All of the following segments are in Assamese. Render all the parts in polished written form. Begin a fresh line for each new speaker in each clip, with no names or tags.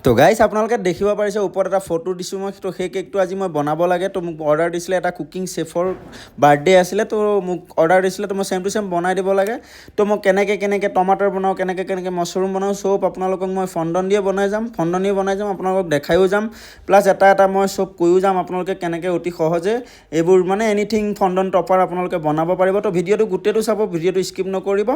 তো গাইছ আপোনালোকে দেখিব পাৰিছে ওপৰত এটা ফটো দিছোঁ মই তো সেই কেকটো আজি মই বনাব লাগে তো মোক অৰ্ডাৰ দিছিলে এটা কুকিং চেফৰ বাৰ্থডে আছিলে তো মোক অৰ্ডাৰ দিছিলে তো মই চেম টু চেম বনাই দিব লাগে তো মই কেনেকৈ টমাটৰ বনাওঁ কেনেকৈ মাছৰুম বনাওঁ চব আপোনালোকক মই ফণ্ডন দিয়ে বনাই যাম আপোনালোকক দেখায়ো যাম প্লাছ এটা মই চব কৈও যাম আপোনালোকে কেনেকৈ অতি সহজে এইবোৰ মানে এনিথিং ফণ্ডন টপাৰ আপোনালোকে বনাব পাৰিব তো ভিডিঅ'টো গোটেইটো চাব ভিডিঅ'টো স্কিপ নকৰিব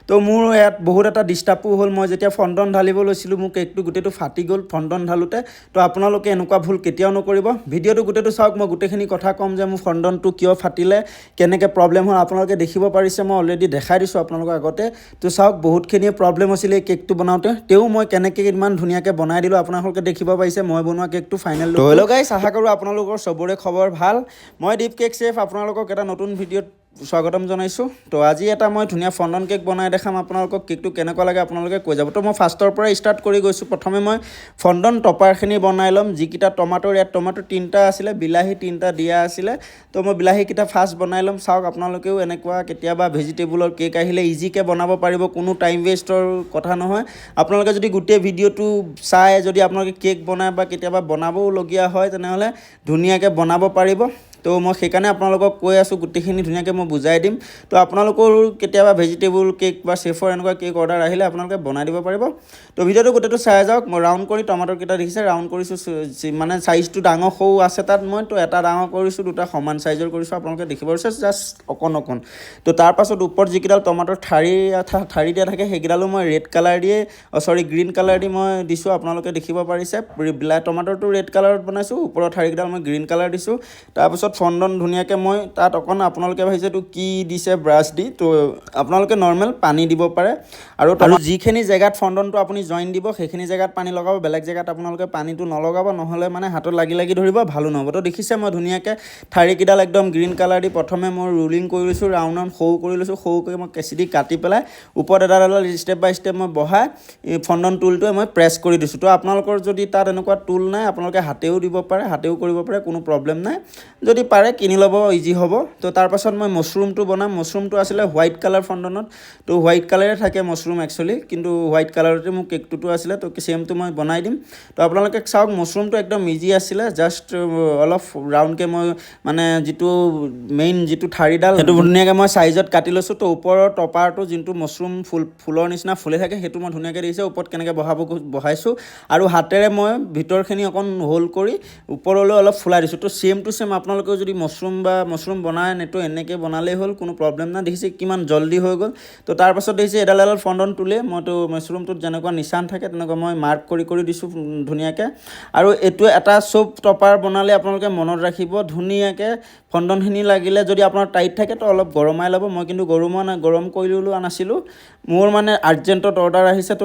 তো মোৰ ইয়াত বহুত এটা ডিষ্টাৰ্বো হ'ল মই যেতিয়া ফণ্ডন ঢালিব লৈছিলোঁ মোৰ কেকটো গোটেইটো ফাটি গ'ল ফণ্ডন ঢালোতে তো আপোনালোকে এনেকুৱা ভুল কেতিয়াও নকৰিব ভিডিঅ'টো গোটেইটো চাওক মই গোটেইখিনি কথা ক'ম যে মোৰ ফণ্ডনটো কিয় ফাটিলে কেনেকৈ প্ৰব্লেম হ'ল আপোনালোকে দেখিব পাৰিছে মই অলৰেডি দেখাই দিছোঁ আপোনালোকৰ আগতে তো চাওক বহুতখিনিয়ে প্ৰব্লেম হৈছিলে এই কেকটো বনাওঁতে তেও মই কেনেকৈ ইমান ধুনীয়াকৈ বনাই দিলোঁ আপোনালোকে দেখিব পাৰিছে মই বনোৱা কেকটো ফাইনেল হেল্ল' গাইছ আশা কৰোঁ আপোনালোকৰ চবৰে খবৰ ভাল মই দীপ কেক চেফ আপোনালোকক এটা নতুন ভিডিঅ'ত স্বাগতম জনাইছোঁ তো আজি এটা মই ধুনীয়া ফণ্ডন কেক বনাই দেখাম আপোনালোকক কেকটো কেনেকুৱা লাগে আপোনালোকে কৈ যাব তো মই ফাৰ্ষ্টৰ পৰাই ষ্টাৰ্ট কৰি গৈছোঁ প্ৰথমে মই ফণ্ডন টপাৰখিনি বনাই ল'ম যিকেইটা টমাটৰ ইয়াত টমাটৰ 3টা আছিলে বিলাহী 3টা দিয়া আছিলে তো মই বিলাহীকেইটা ফাৰ্ষ্ট বনাই ল'ম চাওক আপোনালোকেও এনেকুৱা কেতিয়াবা ভেজিটেবলৰ কেক আহিলে ইজিকৈ বনাব পাৰিব কোনো টাইম ৱেষ্টৰ কথা নহয় আপোনালোকে যদি গোটেই ভিডিঅ'টো চাই যদি আপোনালোকে কেক বনায় বা কেতিয়াবা বনাবওলগীয়া হয় তেনেহ'লে ধুনীয়াকৈ বনাব পাৰিব তো মই সেইকাৰণে আপোনালোকক কৈ আছোঁ গোটেইখিনি ধুনীয়াকৈ মই বুজাই দিম তো আপোনালোকৰ কেতিয়াবা ভেজিটেবল কেক বা চেফৰ এনেকুৱা কেক অৰ্ডাৰ আহিলে আপোনালোকে বনাই দিব পাৰিব তো ভিডিঅ'টো গোটেইটো চাই যাওক মই ৰাউণ্ড কৰি টমাটৰকেইটা দেখিছে ৰাউণ্ড কৰিছোঁ মানে চাইজটো ডাঙৰ সৰু আছে তাত মই তো এটা ডাঙৰ কৰিছোঁ দুটা সমান চাইজৰ কৰিছোঁ আপোনালোকে দেখিব পাৰিছে জাষ্ট অকণ তো তাৰপাছত ওপৰত যিকেইডাল টমাটৰ ঠাৰি দিয়া থাকে সেইকেইডালো মই ৰেড কালাৰ দিয়ে গ্ৰীণ কালাৰ দি মই দিছোঁ আপোনালোকে দেখিব পাৰিছে টমাটৰটো ৰেড কালাৰত বনাইছোঁ ওপৰৰ ঠাৰিকেইডাল মই গ্ৰীণ কালাৰ দিছোঁ তাৰপিছত ফণ্ডন ধুনীয়াকৈ মই তাত অকণ আপোনালোকে ভাবিছে এইটো কি দিছে ব্ৰাছ দি তো আপোনালোকে নৰ্মেল পানী দিব পাৰে আৰু যিখিনি জেগাত ফণ্ডনটো আপুনি জইন দিব সেইখিনি জেগাত পানী লগাব বেলেগ জেগাত আপোনালোকে পানীটো নলগাব নহ'লে মানে হাতত লাগি ধৰিব ভালো নহ'ব তো দেখিছে মই ধুনীয়াকৈ ঠাৰিকেইডাল একদম গ্ৰীণ কালাৰ দি প্ৰথমে মই ৰুলিং কৰি লৈছোঁ ৰাউণ্ড সৰু কৰি লৈছোঁ সৰুকৈ মই কেঁচি দি কাটি পেলাই ওপৰত এডাল ষ্টেপ বাই ষ্টেপ মই বহাই ফণ্ডন টুলটোৱে মই প্ৰেছ কৰি দিছোঁ তো আপোনালোকৰ যদি তাত এনেকুৱা টুল নাই আপোনালোকে হাতেও দিব পাৰে হাতেও কৰিব পাৰে কোনো প্ৰব্লেম নাই যদি পাৰে কিনি ল'ব ইজি হ'ব তো তাৰপাছত মই মাছৰুমটো বনাম মাছৰুমটো আছিলে হোৱাইট কালাৰ ফণ্ডনত তো হোৱাইট কালাৰে থাকে মাছৰুম একচুৱেলি কিন্তু হোৱাইট কালাৰতে মোৰ কেকটোতো আছিলে তো চেমটো মই বনাই দিম তো আপোনালোকে চাওক মাছৰুমটো একদম ইজি আছিলে জাষ্ট অলপ ৰাউণ্ডকৈ মই মানে যিটো মেইন যিটো ঠাৰিডাল সেইটো ধুনীয়াকৈ মই চাইজত কাটি লৈছোঁ তো ওপৰৰ টপাৰটো যোনটো মাছৰুম ফুলৰ নিচিনা ফুলে থাকে সেইটো মই ধুনীয়াকৈ দেখিছোঁ ওপৰত কেনেকৈ বহাইছোঁ আৰু হাতেৰে মই ভিতৰখিনি অকণ হোল কৰি ওপৰলৈ অলপ ফুলাই দিছোঁ তো চেম টু চেম আপোনালোকেও যদি মাছৰুম বনায় নেটো এনেকৈ বনালেই হ'ল কোনো প্ৰব্লেম নাই দেখিছে কিমান জল্দি হৈ গ'ল তো তাৰপাছত দেখিছে এডাল ফণ্ডন টুলে মইতো মাছৰুমটোত যেনেকুৱা নিচান থাকে তেনেকুৱা মই মাৰ্ক কৰি দিছোঁ ধুনীয়াকৈ আৰু এইটো এটা চব টপাৰ বনালে আপোনালোকে মনত ৰাখিব ধুনীয়াকৈ ফণ্ডনখিনি লাগিলে যদি আপোনাৰ টাইট থাকে তো অলপ গৰমাই ল'ব মই কিন্তু গৰম কৰি লোৱা নাছিলোঁ মোৰ মানে আৰ্জেণ্টত অৰ্ডাৰ আহিছে তো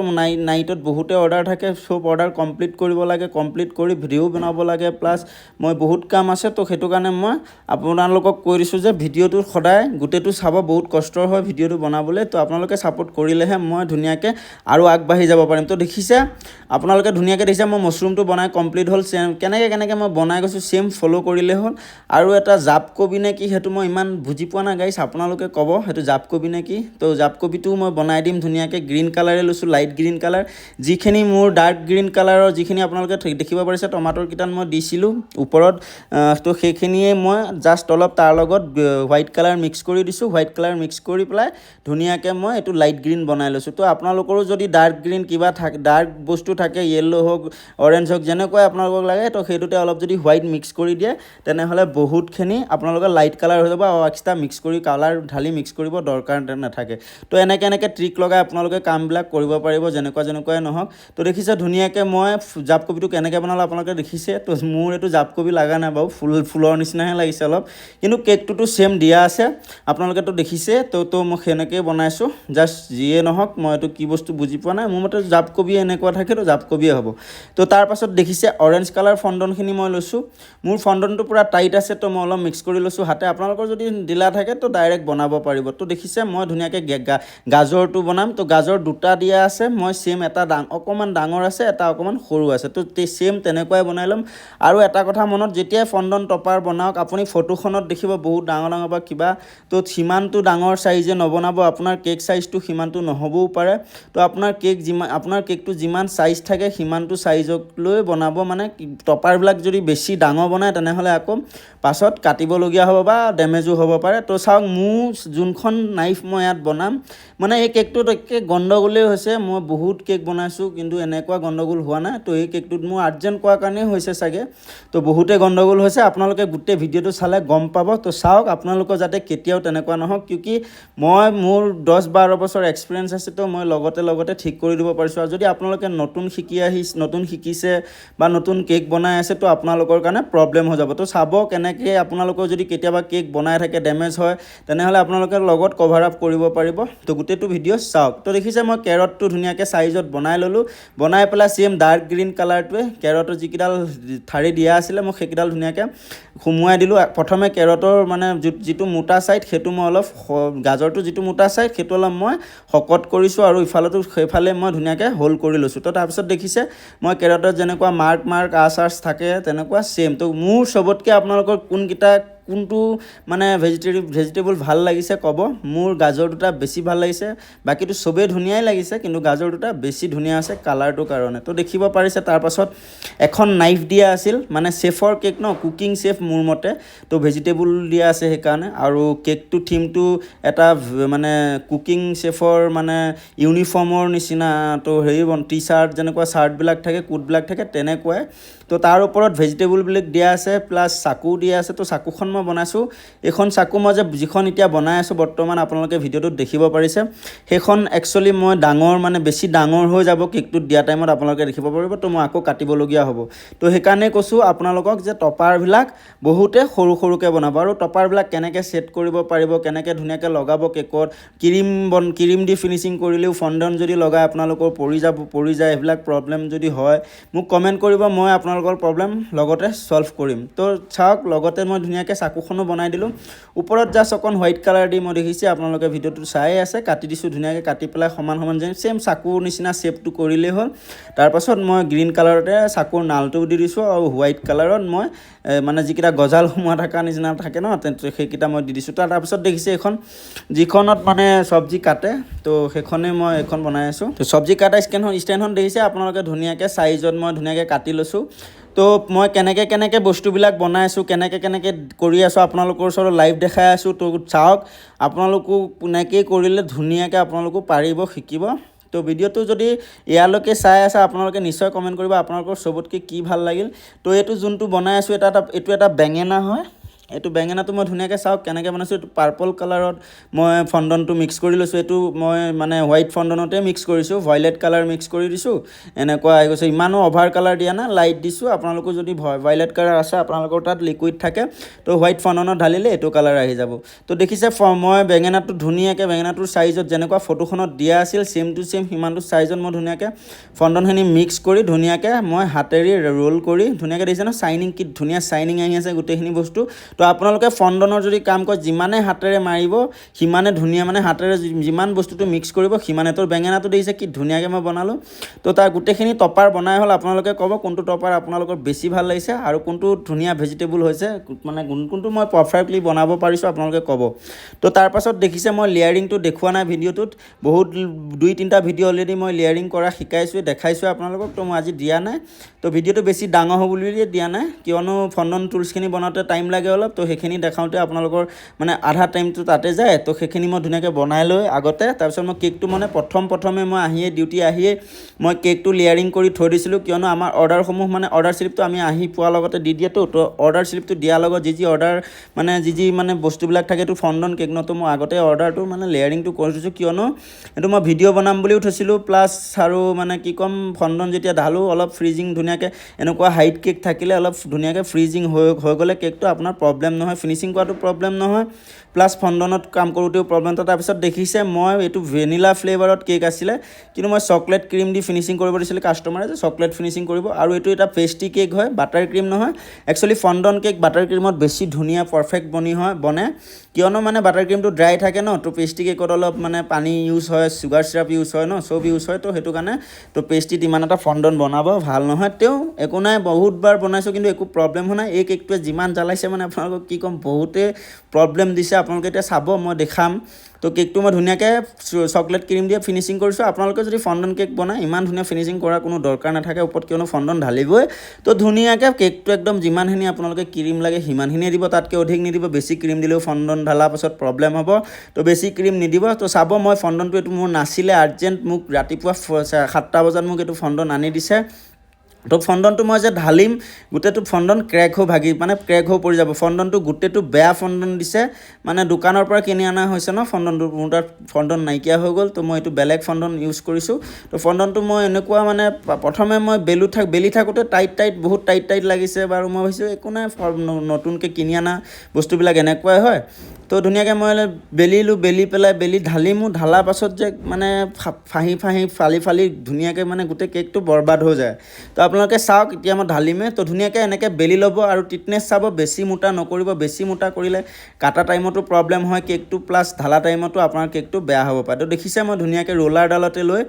নাইটত বহুতে অৰ্ডাৰ থাকে চব অৰ্ডাৰ কমপ্লিট কৰিব লাগে কমপ্লিট কৰি ভিডিঅ' বনাব লাগে প্লাছ মই বহুত কাম আছে তো সেইটো কাৰণে মই আপোনালোকক কৈ দিছোঁ যে ভিডিঅ'টো সদায় গোটেইটো চাব বহুত কষ্টৰ হয় ভিডিঅ'টো বনাবলৈ তো আপোনালোকে ছাপোৰ্ট কৰিলেহে মই ধুনীয়াকৈ আৰু আগবাঢ়ি যাব পাৰিম তো দেখিছে আপোনালোকে ধুনীয়াকৈ দেখিছে মই মাছৰুমটো বনাই কমপ্লিট হ'ল কেনেকৈ মই বনাই গৈছোঁ চেম ফ'ল' কৰিলে হ'ল আৰু এটা জাপকবি নে কি সেইটো মই ইমান বুজি পোৱা নাই গাইছ আপোনালোকে ক'ব সেইটো জাপকবি নে কি তো জাপকবিটোও মই বনাই দিম ধুনীয়াকৈ গ্ৰীণ কালাৰে লৈছোঁ লাইট গ্ৰীণ কালাৰ যিখিনি মোৰ ডাৰ্ক গ্ৰীণ কালাৰৰ যিখিনি আপোনালোকে দেখিব পাৰিছে টমাটৰকেইটাত মই দিছিলোঁ ওপৰত তো সেইখিনিয়ে মই জাষ্ট অলপ তাৰ লগত হোৱাইট কালাৰ মিক্স কৰি দিছোঁ হোৱাইট কালাৰ মিক্স কৰি পেলাই ধুনীয়াকৈ মই এইটো লাইট গ্ৰীণ বনাই লৈছোঁ তো আপোনালোকৰো যদি ডাৰ্ক গ্ৰীণ কিবা থাকে ডাৰ্ক বস্তু থাকে য়েল্ল' হওক অৰেঞ্জ হওক যেনেকুৱাই আপোনালোকক লাগে তো সেইটোতে অলপ যদি হোৱাইট মিক্স কৰি দিয়ে তেনেহ'লে বহুতখিনি আপোনালোকৰ লাইট কালাৰ হৈ যাব আৰু এক্সট্ৰা মিক্স কৰি কালাৰ ঢালি মিক্স কৰিব দৰকাৰ নাথাকে তো এনেকৈ ট্ৰিক লগাই আপোনালোকে কামবিলাক কৰিব পাৰিব যেনেকুৱাই নহওক তো দেখিছে ধুনীয়াকৈ মই জাপকবিটো কেনেকৈ বনালোঁ আপোনালোকে দেখিছে তো মোৰ এইটো জাপকবি লগা নাই বাৰু ফুলৰ নিচিনাহে লাগিছে অলপ কিন্তু কেকটোতো চেম দিয়া আছে আপোনালোকেতো দেখিছে তো মই সেনেকৈয়ে বনাইছোঁ জাষ্ট যিয়ে নহওক মই এইটো কি বস্তু বুজি পোৱা নাই মোৰ মতে জাপকবি এনেকুৱা থাকে তো জাপকবিয়ে হ'ব তো তাৰপাছত দেখিছে অৰেঞ্জ কালাৰ ফণ্ডনখিনি মই লৈছোঁ মোৰ ফণ্ডনটো পূৰা টাইট আছে তো মই অলপ মিক্স কৰি লৈছোঁ হাতে আপোনালোকৰ যদি ঢিলা থাকে তো ডাইৰেক্ট বনাব পাৰিব তো দেখিছে মই ধুনীয়াকৈ গাজৰটো বনাম তো গাজৰ দুটা দিয়া আছে মই চেম এটা অকণমান ডাঙৰ আছে এটা অকণমান সৰু আছে তো চেম তেনেকুৱাই বনাই ল'ম আৰু এটা কথা মনত যেতিয়াই ফণ্ডন টপাৰ বনাওক আপুনি ফটোখনত দেখিব বহুত ডাঙৰ ডাঙৰ বা কিবা তো সিমানটো ডাঙৰ সাইজে নবনাব আপোনাৰ কেক সাইজটো সিমানটো নহবও পাৰে তো আপোনাৰ কেকটো যিমান সাইজ থাকে সিমানটো সাইজক লৈ বনাব মানে টপাৰবিলাক যদি বেছি ডাঙৰ বনায় তেনেহ'লে আকৌ পাছত কাটিবলগীয়া হ'ব বা ডেমেজো হ'ব পাৰে তো চাওক মোৰ যোনখন নাইফ মই ইয়াত বনাম মানে এই কেকটোত একে গণ্ডগোলেই হৈছে মই বহুত কেক বনাইছোঁ কিন্তু এনেকুৱা গণ্ডগোল হোৱা নাই তো এই কেকটোত মোৰ আৰ্জেণ্ট কোৱাৰ কাৰণেই হৈছে চাগে তো বহুতে গণ্ডগোল হৈছে আপোনালোকে গোটেই ভিডিঅ'টো চালে গম পাব তো চাওক আপোনালোকৰ যাতে কেতিয়াও তেনেকুৱা নহওক কিউকি মই মোৰ 10-12 বছৰ এক্সপিৰিয়েঞ্চ আছে তো মই লগতে ঠিক কৰি দিব পাৰিছোঁ আৰু যদি আপোনালোকে নতুন শিকিছে বা নতুন কেক বনাই আছে তো আপোনালোকৰ কাৰণে প্ৰব্লেম হৈ যাব তো চাব কেনেকৈ আপোনালোকৰ যদি কেতিয়াবা কেক বনাই থাকে ডেমেজ হয় তেনেহ'লে আপোনালোকে লগত কভাৰ আপ কৰিব পাৰিব তো গোটেইটো ভিডিঅ' চাওক তো দেখিছে মই কেৰটটো ধুনীয়াকৈ সাইজত বনাই ল'লোঁ বনাই পেলাই সেম ডাৰ্ক গ্ৰীণ কালাৰটোৱে কেৰটৰ যিকেইডাল ঠাৰি দিয়া আছিলে মই সেইকেইডাল ধুনীয়াকৈ সুমুৱাই দিলোঁ প্ৰথমে কেৰটৰ মানে যিটো মোটা ছাইড সেইটো মই অলপ গাজৰটো যিটো মোটা ছাইড সেইটো অলপ মই শকত কৰিছোঁ আৰু সেইফালে মই ধুনীয়াকৈ হোল্ড কৰি লৈছোঁ তো তাৰপিছত দেখিছে মই কেৰটত যেনেকুৱা মাৰ্ক আৰ্চ থাকে তেনেকুৱা সেম তো মোৰ চবতকৈ আপোনালোকৰ কোনটো মানে ভেজিটেবল ভাল লাগিছে ক'ব মোৰ গাজৰ দুটা বেছি ভাল লাগিছে বাকীটো চবেই ধুনীয়াই লাগিছে কিন্তু গাজৰ দুটা বেছি ধুনীয়া আছে কালাৰটোৰ কাৰণে তো দেখিব পাৰিছে তাৰপাছত এখন নাইফ দিয়া আছিল মানে চেফৰ কেক ন কুকিং চেফ মোৰ মতে তো ভেজিটেবল দিয়া আছে সেইকাৰণে আৰু কেকটো থিমটো এটা মানে কুকিং চেফৰ মানে ইউনিফৰ্মৰ নিচিনা তো টি চাৰ্ট যেনেকুৱা চাৰ্টবিলাক থাকে কোটবিলাক থাকে তেনেকুৱাই তো তাৰ ওপৰত ভেজিটেবলবিলাক দিয়া আছে প্লাছ চাকু দিয়া আছে তো চাকুখন মই বনাইছোঁ এইখন চাকু মই যিখন এতিয়া বনাই আছোঁ বৰ্তমান আপোনালোকে ভিডিঅ'টোত দেখিব পাৰিছে সেইখন একচুৱেলি মই বেছি ডাঙৰ হৈ যাব কেকটোত দিয়া টাইমত আপোনালোকে দেখিব পাৰিব তো মই আকৌ কাটিবলগীয়া হ'ব তো সেইকাৰণে কৈছোঁ আপোনালোকক যে টপাৰবিলাক বহুতে সৰুকৈ বনাব আৰু টপাৰবিলাক কেনেকৈ ছেট কৰিব পাৰিব কেনেকৈ ধুনীয়াকৈ লগাব কেকত ক্ৰীম দি ফিনিচিং কৰিলেও ফণ্ডন যদি লগাই আপোনালোকৰ পৰি যায় এইবিলাক প্ৰব্লেম যদি হয় মোক কমেণ্ট কৰিব মই আপোনালোকৰ প্ৰব্লেম লগতে সলভ কৰিম তো চাওক লগতে মই ধুনীয়াকৈ চাকুখনো বনাই দিলোঁ ওপৰত জাষ্ট অকণ হোৱাইট কালাৰ দি মই দেখিছে আপোনালোকে ভিডিঅ'টো চাই আছে কাটি দিছোঁ ধুনীয়াকৈ কাটি পেলাই সমান যেন সেম চাকুৰ নিচিনা শ্বেপটো কৰিলেই হ'ল তাৰপাছত মই গ্ৰীণ কালাৰতে চাকুৰ নালটো দি দিছোঁ আৰু হোৱাইট কালাৰত মই মানে যিকেইটা গজাল সোমোৱা থকা নিচিনা থাকে ন সেইকেইটা মই দি দিছোঁ তাৰপিছত দেখিছে যিখনত মানে চব্জি কাটে তো সেইখনে মই এখন বনাই আছোঁ তো চব্জি কাটা ষ্টেণ্ডখন দেখিছে আপোনালোকে ধুনীয়াকৈ চাইজত মই ধুনীয়াকৈ কাটি লৈছোঁ তো মই কেনেকৈ বস্তুবিলাক বনাইছোঁ কেনেকৈ কৰি আছোঁ আপোনালোকৰ ওচৰত লাইভ দেখাই আছোঁ তো চাওক আপোনালোকো এনেকৈ কৰিলে ধুনীয়াকৈ আপোনালোকো পাৰিব শিকিব তো ভিডিঅ'টো যদি ইয়ালৈকে চাই আছে আপোনালোকে নিশ্চয় কমেণ্ট কৰিব আপোনালোকৰ চবতকৈ কি ভাল লাগিল তো এইটো যোনটো বনাই আছোঁ এইটো এটা বেঙেনা হয় এইটো বেঙেনাটো মই ধুনীয়াকৈ চাওক কেনেকৈ বনাইছোঁ এইটো পাৰ্পল কালাৰত মই ফণ্ডনটো মিক্স কৰি লৈছোঁ এইটো মই মানে হোৱাইট ফণ্ডনতে মিক্স কৰিছোঁ ভাইলেট কালাৰ মিক্স কৰি দিছোঁ এনেকুৱা আহি গৈছে ইমানো অভাৰ কালাৰ দিয়া নাই লাইট দিছোঁ আপোনালোকৰ যদি ভাইলেট কালাৰ আছে আপোনালোকৰ তাত লিকুইড থাকে তো হোৱাইট ফণ্ডনত ঢালিলে এইটো কালাৰ আহি যাব তো দেখিছে মই বেঙেনাটোৰ চাইজত যেনেকুৱা ফটোখনত দিয়া আছিল ছেম টু ছেম সিমানটো চাইজত মই ধুনীয়াকৈ ফণ্ডনখিনি মিক্স কৰি ধুনীয়াকৈ মই হাতেৰে ৰোল কৰি ধুনীয়াকৈ দেখিছে ন কি ধুনীয়া চাইনিং আহি আছে গোটেইখিনি বস্তু তো আপোনালোকে ফণ্ডনৰ যদি কাম কৰে যিমানে হাতেৰে মাৰিব সিমানে ধুনীয়া মানে হাতেৰে যিমান বস্তুটো মিক্স কৰিব সিমানে তোৰ বেঙেনাটো দেখিছে কি ধুনীয়াকৈ মই বনালোঁ তো তাৰ গোটেইখিনি টপাৰ বনাই হ'ল আপোনালোকে ক'ব কোনটো টপাৰ আপোনালোকৰ বেছি ভাল লাগিছে আৰু কোনটো ধুনীয়া ভেজিটেবল হৈছে মানে কোনটো মই পাৰফেক্টলি বনাব পাৰিছোঁ আপোনালোকে ক'ব তো তাৰপাছত দেখিছে মই লেয়াৰিংটো দেখুওৱা নাই ভিডিঅ'টোত বহুত 2-3টা ভিডিঅ' অলৰেডি মই লেয়াৰিং কৰা শিকাইছোঁ দেখাইছোঁ আপোনালোকক তো মই আজি দিয়া নাই তো ভিডিঅ'টো বেছি ডাঙৰ হ'ব বুলি দিয়া নাই কিয়নো ফণ্ডন টুলছখিনি বনাওঁতে টাইম লাগে অলপ তো সেইখিনি দেখাওঁতে আপোনালোকৰ মানে আধা টাইমটো তাতে যায় তো সেইখিনি মই ধুনীয়াকৈ বনাই লৈ আগতে তাৰপিছত মই কেকটো মানে প্ৰথমে মই ডিউটি আহিয়ে মই কেকটো লেয়াৰিং কৰি থৈ দিছিলোঁ কিয়নো আমাৰ অৰ্ডাৰসমূহ মানে অৰ্ডাৰ শ্লিপটো আমি আহি পোৱাৰ লগতে দি দিয়েতো তো অৰ্ডাৰ শ্লিপটো দিয়াৰ লগত যি অৰ্ডাৰ মানে যি মানে বস্তুবিলাক থাকে এইটো ফণ্ডন কেক ন তো মই আগতে অৰ্ডাৰটো মানে লেয়াৰিংটো কৰি থৈছোঁ কিয়নো এইটো মই ভিডিঅ' বনাম বুলিও থৈছিলোঁ প্লাছ আৰু মানে কি ক'ম ফণ্ডন যেতিয়া ঢালোঁ অলপ ফ্ৰিজিং ধুনীয়াকৈ এনেকুৱা হাইট কেক থাকিলে অলপ ধুনীয়াকৈ ফ্ৰিজিং হৈ গ'লে কেকটো আপোনাৰ প্ৰব্লেম নহয় ফিনিচিং কৰাটো প্ৰব্লেম নহয় প্লাছ ফণ্ডনত কাম কৰোঁতেও প্ৰব্লেম তাৰপিছত দেখিছে মই এইটো ভেনিলা ফ্লেভাৰত কেক আছিলে কিন্তু মই চকলেট ক্ৰীম দি ফিনিচিং কৰিব দিছিলোঁ কাষ্টমাৰে যে চকলেট ফিনিচিং কৰিব আৰু এইটো এটা পেষ্ট্ৰি কেক হয় বাটাৰ ক্ৰীম নহয় একচুৱেলি ফণ্ডন কেক বাটাৰ ক্ৰীমত বেছি ধুনীয়া পাৰফেক্ট বনে কিয়নো মানে বাটাৰ ক্ৰীমটো ড্ৰাই থাকে ন তো পেষ্ট্ৰি কেকত অলপ মানে পানী ইউজ হয় চুগাৰ চিৰাপ ইউজ হয় ন চব ইউজ হয় তো সেইটো কাৰণে তো পেষ্ট্ৰিত ইমান এটা ফণ্ডন বনাব ভাল নহয় একো নাই বহুতবাৰ বনাইছোঁ কিন্তু একো প্ৰব্লেম হোৱা নাই এই কেকটোৱে যিমান জ্বালাইছে মানে আপোনালোকে আপোনালোকক কি ক'ম বহুতে প্ৰব্লেম দিছে আপোনালোকে এতিয়া চাব মই দেখাম তো কেকটো মই ধুনীয়াকৈ চকলেট ক্ৰীম দিয়ে ফিনিচিং কৰিছোঁ আপোনালোকে যদি ফণ্ডন কেক বনায় ইমান ধুনীয়া ফিনিচিং কৰাৰ কোনো দৰকাৰ নাথাকে ওপৰত কিয়নো ফণ্ডন ঢালিবই তো ধুনীয়াকৈ কেকটো একদম যিমানখিনি আপোনালোকে ক্ৰীম লাগে সিমানখিনিয়ে দিব তাতকৈ অধিক নিদিব বেছি ক্ৰীম দিলেও ফণ্ডন ঢালাৰ পাছত প্ৰব্লেম হ'ব তো বেছি ক্ৰীম নিদিব তো চাব মই ফণ্ডনটো এইটো মোৰ নাছিলে আৰ্জেণ্ট মোক ৰাতিপুৱা 7টা বজাত মোক এইটো ফণ্ডন আনি দিছে তো ফণ্ডনটো মই যে ঢালিম গোটেইটো ফণ্ডন ক্ৰেক হৈ ক্ৰেক হৈ পৰি যাব ফণ্ডনটো গোটেইটো বেয়া ফণ্ডন দিছে মানে দোকানৰ পৰা কিনি অনা হৈছে ন ফণ্ডনটো মোৰ তাত ফণ্ডন নাইকিয়া হৈ গ'ল তো মই এইটো বেলেগ ফণ্ডন ইউজ কৰিছোঁ তো ফণ্ডনটো মই এনেকুৱা মানে প্ৰথমে মই বেলি থাকোঁতে বহুত টাইট লাগিছে বাৰু মই ভাবিছোঁ একো নাই নতুনকৈ কিনি অনা বস্তুবিলাক এনেকুৱাই হয় তো ধুনীয়াকৈ মই বেলি ঢালিমো ঢালাৰ পাছত যে মানে ফালি ধুনীয়াকৈ মানে গোটেই কেকটো বৰবাদ হৈ যায় তো আপোনালোকে চাওক এতিয়া মই ঢালিমেই তো ধুনীয়াকৈ এনেকৈ বেলি ল'ব আৰু টিটনেছ চাব বেছি মোটা নকৰিব বেছি মোটা কৰিলে কাটা টাইমতো প্ৰব্লেম হয় কেকটো প্লাছ ঢালা টাইমতো আপোনাৰ কেকটো বেয়া হ'ব পাৰে তো দেখিছে মই ধুনীয়াকৈ ৰোলাৰডালতে লৈ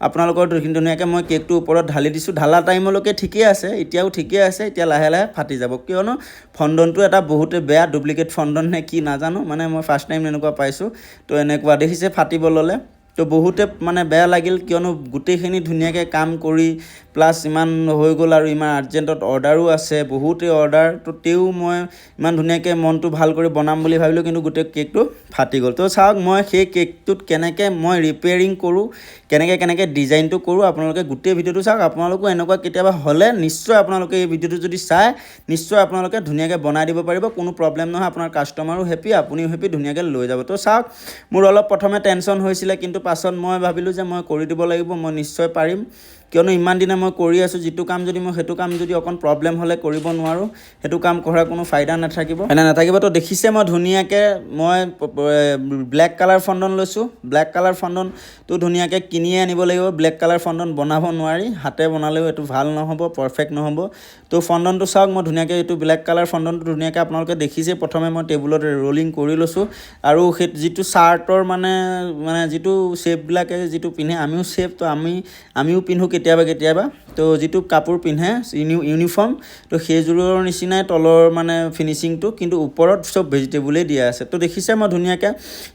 আপোনালোকৰ ধুনীয়াকৈ মই কেকটো ওপৰত ঢালি দিছোঁ ঢালা টাইমলৈকে ঠিকেই আছে এতিয়াও ঠিকেই আছে এতিয়া লাহে লাহে ফাটি যাব কিয়নো ফণ্ডনটো এটা বহুতে বেয়া ডুপ্লিকেট ফণ্ডন নে কি নাজানো মানে মই ফাৰ্ষ্ট টাইম এনেকুৱা পাইছোঁ তো এনেকুৱা দেখিছে ফাটিব ল'লে তো বহুতে মানে বেয়া লাগিল কিয়নো গোটেইখিনি ধুনীয়াকৈ কাম কৰি প্লাছ ইমান হৈ গ'ল আৰু ইমান আৰ্জেণ্টত অৰ্ডাৰো আছে বহুতে অৰ্ডাৰ তো তেও মই ইমান ধুনীয়াকৈ মনটো ভাল কৰি বনাম বুলি ভাবিলোঁ কিন্তু গোটেই কেকটো ফাটি গ'ল তো চাওক মই সেই কেকটোত কেনেকৈ মই ৰিপেয়াৰিং কৰোঁ কেনেকৈ ডিজাইনটো কৰোঁ আপোনালোকে গোটেই ভিডিঅ'টো চাওক আপোনালোকো এনেকুৱা কেতিয়াবা হ'লে নিশ্চয় আপোনালোকে এই ভিডিঅ'টো যদি চায় নিশ্চয় আপোনালোকে ধুনীয়াকৈ বনাই দিব পাৰিব কোনো প্ৰব্লেম নহয় আপোনাৰ কাষ্টমাৰো হেপী আপুনিও হেপী ধুনীয়াকৈ লৈ যাব তো চাওক মোৰ অলপ প্ৰথমে টেনশ্যন হৈছিলে কিন্তু পাছত মই ভাবিলোঁ যে মই কৰি দিব লাগিব মই নিশ্চয় পাৰিম কিয়নো ইমান দিনে মই কৰি আছোঁ যিটো কাম যদি মই সেইটো কাম যদি অকণ প্ৰব্লেম হ'লে কৰিব নোৱাৰোঁ সেইটো কাম কৰাৰ কোনো ফাইদা নাথাকিব তো দেখিছে মই ধুনীয়াকৈ মই ব্লেক কালাৰ ফণ্ডন লৈছোঁ ব্লেক কালাৰ ফণ্ডনটো ধুনীয়াকৈ কিনিয়ে আনিব লাগিব ব্লেক কালাৰ ফণ্ডন বনাব নোৱাৰি হাতে বনালেও এইটো ভাল নহ'ব পাৰফেক্ট নহ'ব তো ফণ্ডনটো চাওক মই ধুনীয়াকৈ এইটো ব্লেক কালাৰ ফণ্ডনটো ধুনীয়াকৈ আপোনালোকে দেখিছে প্ৰথমে মই টেবুলত ৰোলিং কৰি লৈছোঁ আৰু সেই যিটো চাৰ্টৰ মানে যিটো শ্বেপবিলাকে যিটো পিন্ধে আমিও শ্বেপ তো আমিও পিন্ধোঁ কেতিয়াবা তো যিটো কাপোৰ পিন্ধে ইউনিফৰ্ম তো সেইযোৰৰ নিচিনাই তলৰ মানে ফিনিচিংটো কিন্তু ওপৰত চব ভেজিটেবলেই দিয়া আছে তো দেখিছে মই ধুনীয়াকৈ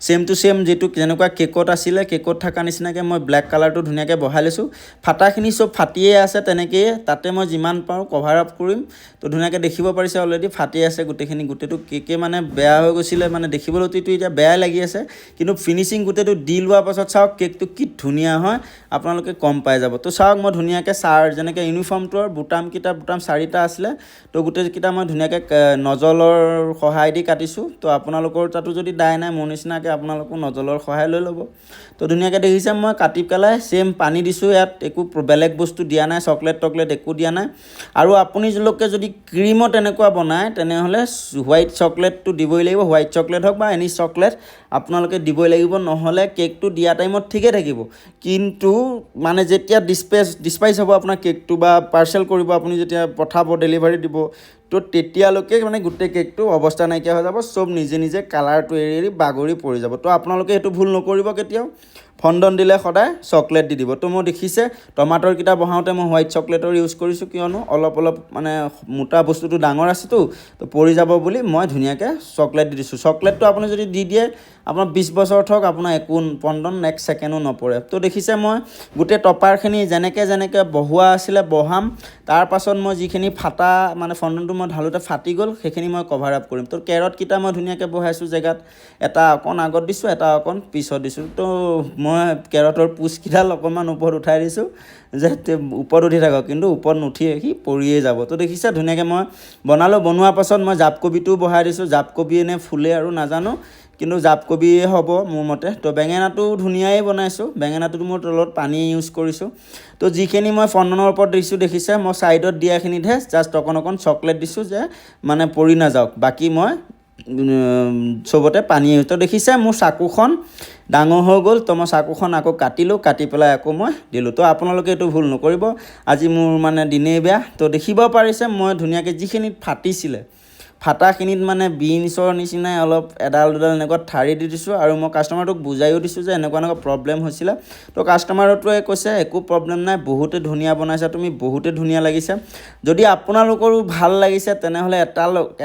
ছেম টু ছেম যিটো যেনেকুৱা কেকত আছিলে কেকত থকা নিচিনাকৈ মই ব্লেক কালাৰটো ধুনীয়াকৈ বহাই লৈছোঁ ফাটাখিনি চব ফাটিয়ে আছে তেনেকৈয়ে তাতে মই যিমান পাৰোঁ কভাৰ আপ কৰিম তো ধুনীয়াকৈ দেখিব পাৰিছে অলৰেডি ফাটি আছে গোটেইটো কেকে মানে বেয়া হৈ গৈছিলে মানে দেখিবলৈতো এতিয়া বেয়াই লাগি আছে কিন্তু ফিনিচিং গোটেইটো দি লোৱাৰ পাছত চাওক কেকটো কি ধুনীয়া হয় আপোনালোকে গম পাই যাব তো চাওক মই ধুনীয়াকৈ যেনেকৈ ইউনিফৰ্মটোৰ বুটাম 4টা আছিলে তো গোটেইকেইটা মই ধুনীয়াকৈ নজলৰ সহায় দি কাটিছোঁ তো আপোনালোকৰ তাতো যদি দাই নাই মোৰ নিচিনাকৈ আপোনালোকো নজলৰ সহায় লৈ ল'ব তো ধুনীয়াকৈ দেখিছে মই কাটি পেলাই ছেম পানী দিছোঁ ইয়াত একো বেলেগ বস্তু দিয়া নাই চকলেট একো দিয়া নাই আৰু আপুনি যদি ক্ৰীমত এনেকুৱা বনায় তেনেহ'লে হোৱাইট চকলেটটো দিবই লাগিব হোৱাইট চকলেট হওক বা এনি চকলেট আপোনালোকে দিবই লাগিব নহ'লে কেকটো দিয়া টাইমত ঠিকে থাকিব কিন্তু মানে যেতিয়া ডিছপাইচ হ'ব আপোনাৰ কেকটো বা পাৰ্চেল কৰিব আপুনি যেতিয়া পঠাব ডেলিভাৰী দিব তো তেতিয়ালৈকে মানে গোটেই কেকটো অৱস্থা নাইকিয়া হৈ যাব চব নিজে কালাৰটো এৰি বাগৰি পৰি যাব তো আপোনালোকে সেইটো ভুল নকৰিব কেতিয়াও ফণ্ডন দিলে সদায় চকলেট দি দিব তো মই দেখিছে টমাটৰকেইটা বহাওঁতে মই হোৱাইট চকলেটৰ ইউজ কৰিছোঁ কিয়নো অলপ মানে মোটা বস্তুটো ডাঙৰ আছেতো তো পৰি যাব বুলি মই ধুনীয়াকৈ চকলেট দি দিছোঁ চকলেটটো আপুনি যদি দি দিয়ে আপোনাৰ 20 বছৰত হওক আপোনাৰ একো ফণ্ডন নেক্সট ছেকেণ্ডো নপৰে তো দেখিছে মই গোটেই টপাৰখিনি যেনেকৈ বহোৱা আছিলে বহাম তাৰ পাছত মই যিখিনি ফাটা মানে ফণ্ডনটো মই ঢালোতে ফাটি গ'ল সেইখিনি মই কভাৰ আপ কৰিম তো কেৰটকেইটা মই ধুনীয়াকৈ বহাইছোঁ জেগাত এটা অকণ আগত দিছোঁ এটা অকণ পিছত দিছোঁ তো মই কেৰটৰ পুচকেইডাল অকণমান ওপৰত উঠাই দিছোঁ যে ওপৰত উঠি থাকক কিন্তু ওপৰত নুঠিয়ে সি পৰিয়ে যাব তো দেখিছে ধুনীয়াকৈ মই বনোৱাৰ পাছত মই জাপকবিটোও বহাই দিছোঁ জাপকবি এনে ফুলে আৰু নাজানো কিন্তু জাপকবিয়ে হ'ব মোৰ মতে তো বেঙেনাটো ধুনীয়াই বনাইছোঁ বেঙেনাটো মোৰ তলত পানী ইউজ কৰিছোঁ তো যিখিনি মই ফণ্ডনৰ ওপৰত দিছোঁ দেখিছে মই ছাইডত দিয়াখিনিতহে জাষ্ট অকণ চকলেট দিছোঁ যে মানে পৰি নাযাওক বাকী মই চবতে পানী তো দেখিছে মোৰ চাকুখন ডাঙৰ হৈ গ'ল তো মই চাকুখন আকৌ কাটি পেলাই আকৌ মই দিলোঁ তো আপোনালোকে এইটো ভুল নকৰিব আজি মোৰ মানে দিনেই বেয়া তো দেখিব পাৰিছে মই ধুনীয়াকৈ যিখিনি ফাটাখিনিত মানে বিনছৰ নিচিনাই অলপ এডাল দুডাল এনেকুৱা ঠাৰি দি দিছোঁ আৰু মই কাষ্টমাৰটোক বুজাইও দিছোঁ যে এনেকুৱা প্ৰব্লেম হৈছিলে তো কাষ্টমাৰটোৱে কৈছে একো প্ৰব্লেম নাই বহুতে ধুনীয়া বনাইছা তুমি বহুতে ধুনীয়া লাগিছে যদি আপোনালোকৰো ভাল লাগিছে তেনেহ'লে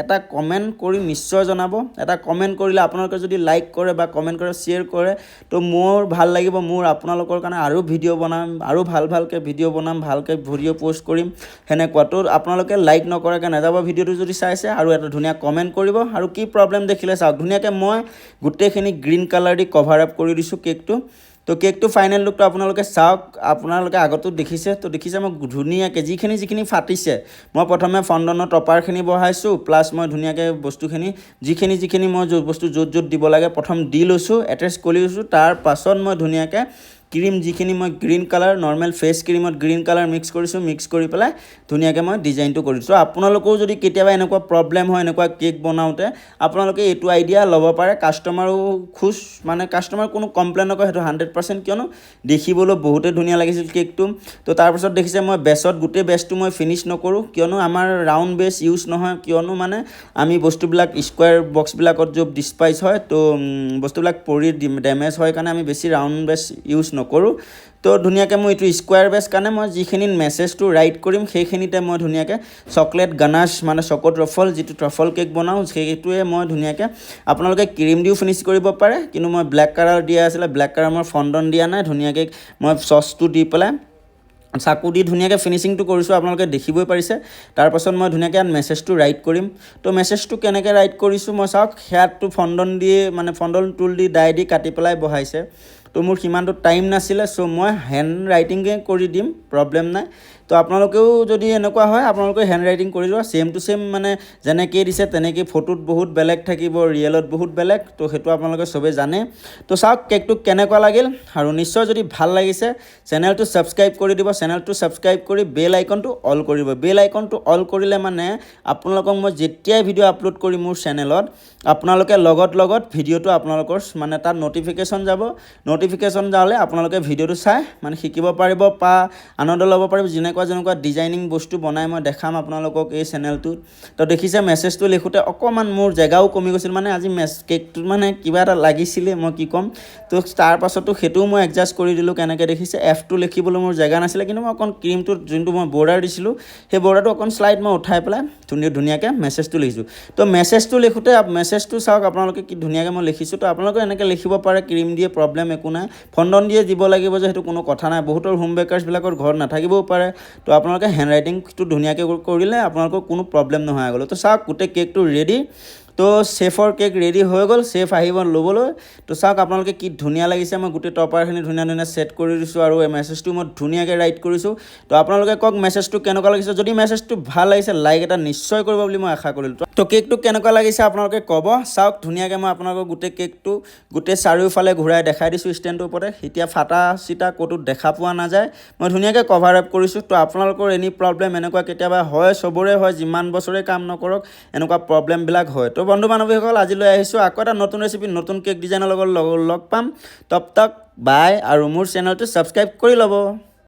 এটা কমেণ্ট কৰি নিশ্চয় জনাব এটা কমেণ্ট কৰিলে আপোনালোকে যদি লাইক কৰে বা কমেণ্ট কৰে শ্বেয়াৰ কৰে তো মোৰ ভাল লাগিব মোৰ আপোনালোকৰ কাৰণে আৰু ভিডিঅ' বনাম আৰু ভালকৈ ভিডিঅ' বনাম ভালকৈ ভিডিঅ' পোষ্ট কৰিম সেনেকুৱা তো আপোনালোকে লাইক নকৰাকৈ নাযাব ভিডিঅ'টো যদি চাইছে আৰু এটা ধুনীয়া কমেণ্ট কৰিব আৰু কি প্ৰব্লেম দেখিলে চাওক ধুনীয়াকৈ মই গোটেইখিনি গ্ৰীণ কালাৰ দি কভাৰ আপ কৰি দিছোঁ কেকটো তো কেকটো ফাইনেল লুকটো আপোনালোকে চাওক আপোনালোকে আগতো দেখিছে তো দেখিছে মই ধুনীয়াকৈ যিখিনি ফাটিছে মই প্ৰথমে ফণ্ডনৰ টপাৰখিনি বহাইছোঁ প্লাছ মই ধুনীয়াকৈ বস্তুখিনি যিখিনি মই বস্তু য'ত দিব লাগে প্ৰথম দি লৈছোঁ এটেচ কৰি লৈছোঁ তাৰ পাছত মই ধুনীয়াকৈ ক্ৰীম যিখিনি মই গ্ৰীণ কালাৰ নৰ্মেল ফেচ ক্ৰীমত গ্ৰীণ কালাৰ মিক্স কৰিছোঁ মিক্স কৰি পেলাই ধুনীয়াকৈ মই ডিজাইনটো কৰিছোঁ আপোনালোকেও যদি কেতিয়াবা এনেকুৱা প্ৰব্লেম হয় এনেকুৱা কেক বনাওঁতে আপোনালোকে এইটো আইডিয়া ল'ব পাৰে কাষ্টমাৰো খুচ মানে কাষ্টমাৰ কোনো কমপ্লেইন নকৰে সেইটো 100% কিয়নো দেখিবলৈ বহুতে ধুনীয়া লাগিছিল কেকটো তো তাৰপিছত দেখিছে মই বেছত গোটেই বেচটো মই ফিনিছ নকৰোঁ কিয়নো আমাৰ ৰাউণ্ড বেছ ইউজ নহয় কিয়নো মানে আমি বস্তুবিলাক স্কুৱাৰ বক্সবিলাকত য'ত ডিছপাইচ হয় তো বস্তুবিলাক পৰি ডেমেজ হয় কাৰণে আমি বেছি ৰাউণ্ড বেছ ইউজ নকৰোঁ তো ধুনীয়াকৈ মই এইটো স্কুৱাৰ বেছ কাৰণে মই যিখিনি মেছেজটো ৰাইট কৰিম সেইখিনিতে মই ধুনীয়াকৈ চকলেট গানাছ মানে চকত ট্ৰফল যিটো ট্ৰফল কেক বনাওঁ সেইটোৱে মই ধুনীয়াকৈ আপোনালোকে ক্ৰীম দিও ফিনিছ কৰিব পাৰে কিন্তু মই ব্লেক কালাৰ দিয়া আছিলে ব্লেক কালাৰ মই ফণ্ডন দিয়া নাই ধুনীয়াকৈ মই চচটো দি পেলাই চাকু দি ধুনীয়াকৈ ফিনিচিংটো কৰিছোঁ আপোনালোকে দেখিবই পাৰিছে তাৰপাছত মই ধুনীয়াকৈ মেছেজটো ৰাইট কৰিম তো মেছেজটো কেনেকৈ ৰাইট কৰিছোঁ মই চাওক সেয়াটো ফণ্ডন দিয়ে মানে ফণ্ডন টুল দি ডাই দি কাটি পেলাই বহাইছে তো মোৰ সিমানটো টাইম নাছিলে চ' মই হেণ্ড ৰাইটিঙে কৰি দিম প্ৰব্লেম নাই তো আপোনালোকেও যদি এনেকুৱা হয় আপোনালোকে হেণ্ড ৰাইটিং কৰি লোৱা ছেম টু ছেম মানে যেনেকৈ দিছে তেনেকৈ ফটোত বহুত বেলেগ থাকিব ৰিয়েলত বহুত বেলেগ তো সেইটো আপোনালোকে চবেই জানে তো চাওক কেকটো কেনেকুৱা লাগিল আৰু নিশ্চয় যদি ভাল লাগিছে চেনেলটো ছাবস্ক্ৰাইব কৰি দিব চেনেলটো ছাবস্ক্ৰাইব কৰি বেল আইকনটো অল কৰিব বেল আইকনটো অল কৰিলে মানে আপোনালোকক মই যেতিয়াই ভিডিঅ' আপলোড কৰিম মোৰ চেনেলত আপোনালোকে লগত ভিডিঅ'টো আপোনালোকৰ মানে তাত ন'টিফিকেশ্যন যাব ন'টিফিকেশ্যন যালে আপোনালোকে ভিডিঅ'টো চাই মানে শিকিব পাৰিব বা আনন্দ ল'ব পাৰিব যেনেকুৱা ডিজাইনিং বস্তু বনাই মই দেখাম আপোনালোকক এই চেনেলটোত তো দেখিছে মেছেজটো লিখোঁতে অকণমান মোৰ জেগাও কমি গৈছিল মানে আজি কেকটোত মানে কিবা এটা লাগিছিলে মই কি ক'ম তো তাৰ পাছতো সেইটোও মই এডজাষ্ট কৰি দিলোঁ কেনেকৈ দেখিছে এফটো লিখিবলৈ মোৰ জেগা নাছিলে কিন্তু মই অকণ ক্ৰীমটোত যোনটো মই বৰ্ডাৰ দিছিলোঁ সেই বৰ্ডাৰটো অকণ শ্লাইড মই উঠাই পেলাই ধুনীয়াকৈ মেছেজটো লিখিছোঁ তো মেছেজটো লিখোঁতে মেছেজটো চাওক আপোনালোকে কি ধুনীয়াকৈ মই লিখিছোঁ তো আপোনালোকে এনেকৈ লিখিব পাৰে ক্ৰীম দিয়ে প্ৰব্লেম একো নাই ফণ্ডন দিয়ে দিব লাগিব যে সেইটো কোনো কথা নাই বহুতৰ হোম বেকাৰ্ছবিলাকৰ ঘৰত নাথাকিবও পাৰে তো আপোনালোকে হেণ্ড ৰাইটিংটো ধুনীয়াকৈ কৰিলে আপোনালোকৰ কোনো প্ৰব্লেম নহয় আগলৈ তো চাওক গোটেই কেকটো ৰেডি তো চেফৰ কেক ৰেডি হৈ গ'ল চেফ আহিব ল'বলৈ তো চাওক আপোনালোকে কি ধুনীয়া লাগিছে মই গোটেই টপাৰখিনি ধুনীয়া ছেট কৰি দিছোঁ আৰু এই মেছেজটো মই ধুনীয়াকৈ ৰাইট কৰিছোঁ তো আপোনালোকে কওক মেছেজটো কেনেকুৱা লাগিছে যদি মেছেজটো ভাল লাগিছে লাইক এটা নিশ্চয় কৰিব বুলি মই আশা কৰিলোঁ তো কেকটো কেনেকুৱা লাগিছে আপোনালোকে ক'ব চাওক ধুনীয়াকৈ মই আপোনালোকক গোটেই কেকটো গোটেই চাৰিওফালে ঘূৰাই দেখাই দিছোঁ ষ্টেণ্ডটোৰ ওপৰতে এতিয়া ফাটা চিটা ক'তো দেখা পোৱা নাযায় মই ধুনীয়াকৈ কভাৰ আপ কৰিছোঁ তো আপোনালোকৰ এনি প্ৰব্লেম এনেকুৱা কেতিয়াবা হয় চবৰে হয় যিমান বছৰে কাম নকৰক এনেকুৱা প্ৰব্লেমবিলাক হয় তো বন্ধু বান্ধৱীসকল আজিলৈ আহিছোঁ আকৌ এটা নতুন ৰেচিপি নতুন কেক ডিজাইনৰ লগত লগ পাম তব তক বাই আৰু মোৰ চেনেলটো ছাবস্ক্ৰাইব কৰি ল'ব